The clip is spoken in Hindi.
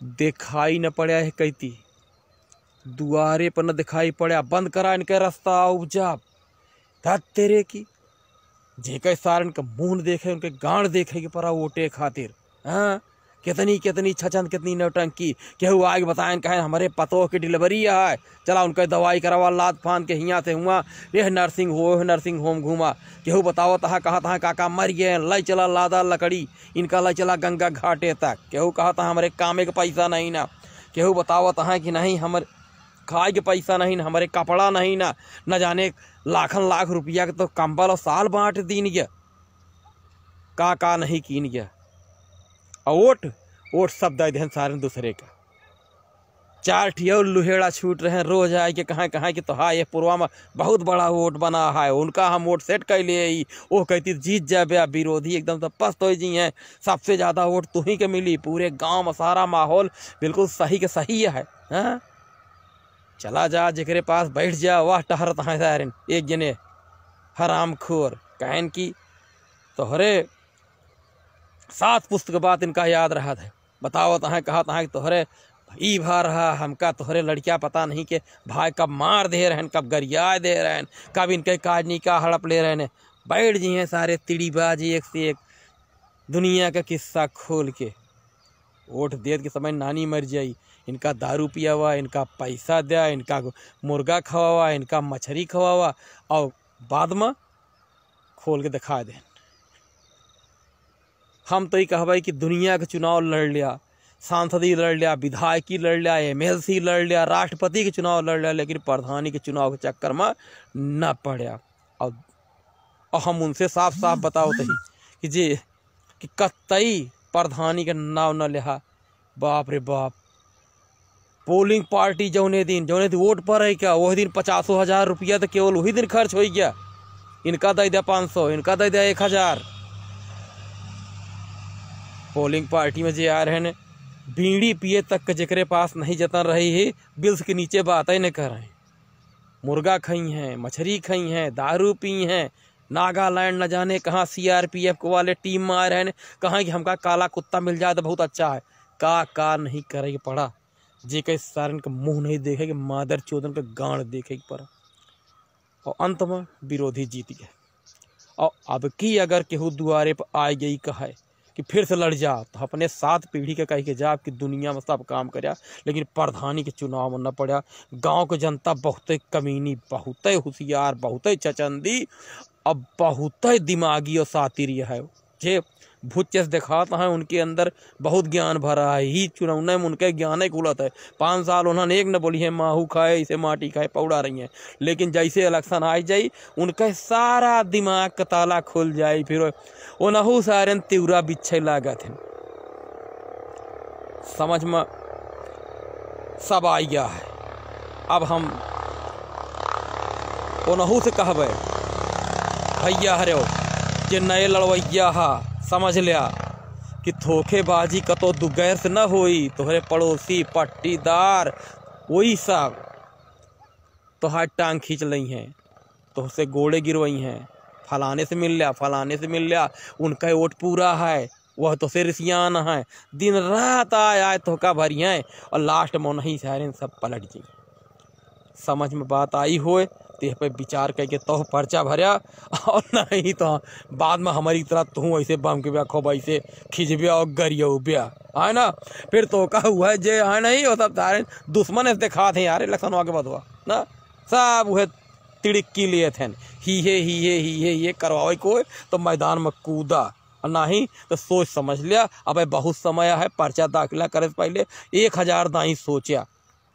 दिखाई न पड़ा है कहती दुआरे पर न दिखाई पड़ा, बंद करा इनके रास्ता उपजा धत तेरे की। जेके सार इनका मुंह देखे उनके गांड देखे कि परा वोटे खातिर। हाँ कितनी कितनी छचंद कितनी नौटंकी। केहू आगे बताएं कहें हमारे पतों की डिलीवरी है, चला उनका दवाई करवा लाद फान के हियाँ से हुआ यह नर्सिंग होम घूमा। केहू बताओ तहाँ कहा तहाँ काका मर गए, लाई चला लादा लकड़ी इनका लाई चला गंगा घाटे तक। केहू कहा था हमारे कामे का पैसा नहीं ना, केहू बताओ तहाँ कि नहीं हमारे खाए के पैसा नहीं ना, हमारे कपड़ा नहीं ना, न जाने लाखन लाख रुपया के तो कंबल और साल बांट दीन गया का नहीं कीन गया। और वोट सब दे दें सारे दूसरे का। चार ठियो लुहेड़ा छूट रहे हैं रोज आए के कहाँ कि तो हाँ ये पूर्वा में बहुत बड़ा वोट बना है, उनका हम वोट सेट कर लिए। वो कहती जीत जाए विरोधी एकदम तो पस्त हो जी हैं, सबसे ज़्यादा वोट तुम्ही के मिली। पूरे गांव में सारा माहौल बिल्कुल सही के सही है। हाँ चला जा जेकरे पास बैठ जा वाह टहरत हैं सारे एक जने हराम खोर कहन की तोहरे 7 पुस्तक बात इनका याद रहा था। बताओ तहाँ कहा तहाँ कि तोहरे ई भा रहा हमका तोहरे लड़कियाँ पता नहीं के भाई कब मार दे रहे हैं, कब गरिया दे रहे हैं, कब इनके काजनी का हड़प ले रहे हैं। बैठ जी हैं सारे तिड़ीबाजी एक से एक दुनिया का किस्सा खोल के। वोट देत के समय नानी मर जाई, इनका दारू पिया हुआ, इनका पैसा दिया, इनका मुर्गा खवावा, इनका मछली खवावा और बाद में खोल के दिखा दें। हम तो ये कहवाई कि दुनिया के चुनाव लड़ लिया, सांसदी लड़ लिया, विधायकी लड़ लिया, MLC लड़ लिया, राष्ट्रपति के चुनाव लड़ लिया, लेकिन प्रधानी के चुनाव के चक्कर में न पड़ा। और हम उनसे साफ साफ बताओ तही कि जे कि कतई प्रधानी के नाव न लिहा। बाप रे बाप, पोलिंग पार्टी जौने दिन वोट पर है क्या वही दिन 50,000 रुपया तो केवल वही दिन खर्च हो गया। इनका दे दिया 500, इनका दे दिया 1000। पोलिंग पार्टी में जे आ रहे हैं बीड़ी पिए तक के जेकरे पास नहीं जतन रही है, बिल्स के नीचे बात ही नहीं कर रहे हैं। मुर्गा खाई हैं, मछली खाई हैं, दारू पी हैं, नागालैंड न जाने कहाँ CRPF वाले टीम में आ रहे हैं, कहाँ कि हमका काला कुत्ता मिल जाए तो बहुत अच्छा है। का नहीं करे पड़ा, जे कई सारन का मुंह नहीं देखे कि मादर चोदन का गांड देखे पड़ा। और अंत में विरोधी जीत गए। और अब की अगर केहू दुआरे पर आ गई कहे कि फिर से लड़ जा, तो अपने 7 पीढ़ी के कह के जा कि दुनिया में सब काम करया, लेकिन प्रधानी के चुनाव में न पड़ा। गांव के जनता बहुत कमीनी, बहुत होशियार, बहुत चचंदी और बहुत दिमागी और सातिरिया है। जे भुच्चे से दिखाता है उनके अंदर बहुत ज्ञान भरा है। ही चुनाव में उनके ज्ञान ही खुलत है। 5 साल उन्होंने एक न बोली है माहू खाए इसे माटी खाए पौड़ा रही हैं, लेकिन जैसे इलेक्शन आ जाई उनका सारा दिमाग का ताला खुल जाए। फिर उनहू सारे तिवरा बिच्छे लागत हैं। समझ में सब आ गया है। अब हम उनहू से कहबे भैया हरे जे नए लड़वैया हा समझ लिया कि धोखेबाजी कतो दुगैर से न होई। तोहरे पड़ोसी पट्टीदार वही सब तोहार टांग खींच लई हैं, तोहसे गोड़े गिरवई हैं, फलाने से मिल लिया उनका वोट पूरा है, वह तो से रिसियान है, दिन रात आए धोखा भरी हैं और लास्ट में नहीं सारे सब पलट जी। समझ में बात आई होए तो पे विचार करके तो पर्चा भरया, और नहीं तो बाद में हमारी तरह तू ऐसे बम के ब्या खोब ऐसे खिंचबिया और गरिया ब्या है ना। फिर तो का हुआ जे है नहीं वो सब सारे दुश्मन ऐसे देखा थे यार इलेक्शन आगे बदवा ना, सब वह तिड़की लिए थे ही करवाए कोई तो मैदान में कूदा, और नहीं तो सोच समझ लिया अब बहुत समय है। पर्चा दाखिला करे से पहले 1000 दाई सोचा